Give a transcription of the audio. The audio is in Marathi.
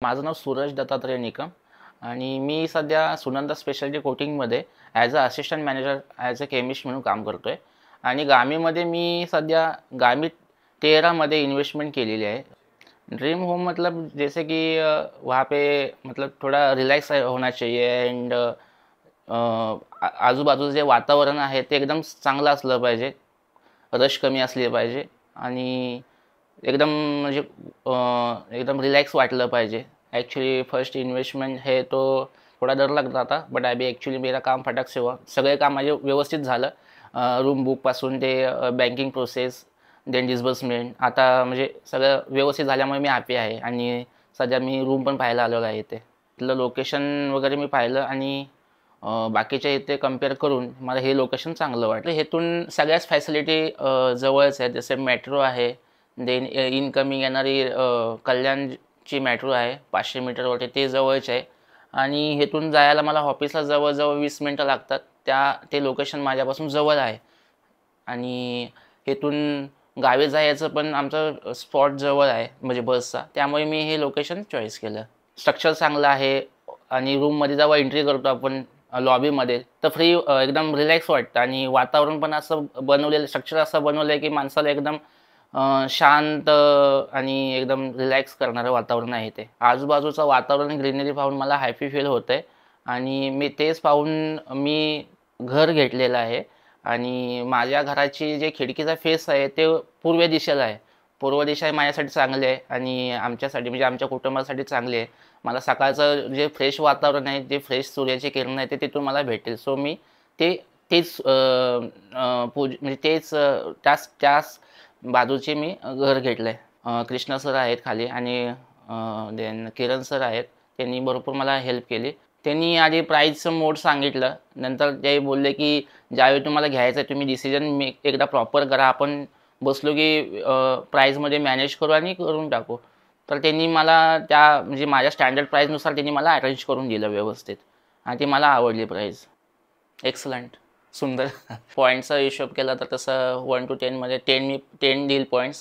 माझं नाव सूरज दत्तात्रय निकम आणि मी सध्या सुनंदा स्पेशालिटी कोटिंगमध्ये as a assistant manager as a chemist म्हणून काम करतो आहे. आणि गामीमध्ये मी सध्या गामी 13मध्ये इन्वेस्टमेंट केलेली आहे. ड्रीम होम मतलब जैसे कि वहाँ पे मतलब थोड़ा रिलॅक्स होना चाहिए अँड आजूबाजूचं जे वातावरण आहे ते एकदम चांगलं असलं पाहिजे, रश कमी असली पाहिजे आणि एकदम म्हणजे एकदम रिलॅक्स वाटलं पाहिजे. एक्चुअली फर्स्ट इन्वेस्टमेंट है तो थोड़ा डर लग रहा था, बट अभी एक्चुअली मेरा काम फटाक से हुआ. सगळे काम माझे व्यवस्थित झालं. रूम बुकपासून ते बँकिंग प्रोसेस देन डिस्बर्समेंट आता म्हणजे सगळं व्यवस्थित झाल्यामुळे मी हॅपी आहे. आणि सध्या मी रूम पण पाहायला आलेलो आहे इथे. तिथलं लोकेशन वगैरे मी पाहिलं आणि बाकीच्या इथे कंपेअर करून मला हे लोकेशन चांगलं वाटलं. हेतून सगळ्याच फॅसिलिटी जवळच आहेत. जसे मेट्रो आहे, देन इनकमिंग येणारी कल्याणची मेट्रो आहे 500 मीटरवरती, ते जवळच आहे. आणि हेतून जायला मला ऑफिसला जवळजवळ 20 मिनटं लागतात. ते लोकेशन माझ्यापासून जवळ आहे. आणि हेतून गावी जायचं पण आमचं स्पॉट जवळ आहे म्हणजे बसचा, त्यामुळे मी हे लोकेशन चॉईस केलं. स्ट्रक्चर चांगलं आहे आणि रूममध्ये जेव्हा एंट्री करतो आपण लॉबीमध्ये तर फ्री एकदम रिलॅक्स वाटतं. आणि वातावरण पण असं बनवलेलं, स्ट्रक्चर असं बनवलं आहे की माणसाला एकदम शांत आणि एकदम रिलॅक्स करणारं वातावरण आहे ते. आजूबाजूचं वातावरण ग्रीनरी पाहून मला हॅपी फील होतं आहे. आणि मी तेच पाहून मी घर घेतलेलं आहे. आणि माझ्या घराची जे खिडकीचा फेस आहे ते पूर्व दिशेला आहे. पूर्व दिशा माझ्यासाठी चांगली आहे आणि आमच्यासाठी म्हणजे आमच्या कुटुंबासाठी चांगली आहे. मला सकाळचं जे फ्रेश वातावरण आहे, जे फ्रेश सूर्याची किरणं आहेत ते तिथून मला भेटेल. सो मी ते तेच म्हणजे त्याच बाजूचे मी घर घेतलं आहे. कृष्णा सर आहेत खाली आणि देन किरण सर आहेत. त्यांनी भरपूर मला हेल्प केली. त्यांनी आधी प्राईसचं मोड सांगितलं. नंतर ते बोलले की ज्यावेळी तुम्हाला घ्यायचं आहे तुम्ही डिसिजन एकदा प्रॉपर करा. आपण बसलो की प्राईजमध्ये मॅनेज करू आणि करून टाकू. तर त्यांनी मला म्हणजे माझ्या स्टँडर्ड प्राईजनुसार त्यांनी मला अरेंज करून दिलं व्यवस्थित आणि ती मला आवडली प्राईज. एक्सलंट, सुंदर. पॉईंटचा हिशोब केला तर तसं 1 to 10मध्ये 10 देईल पॉईंट्स.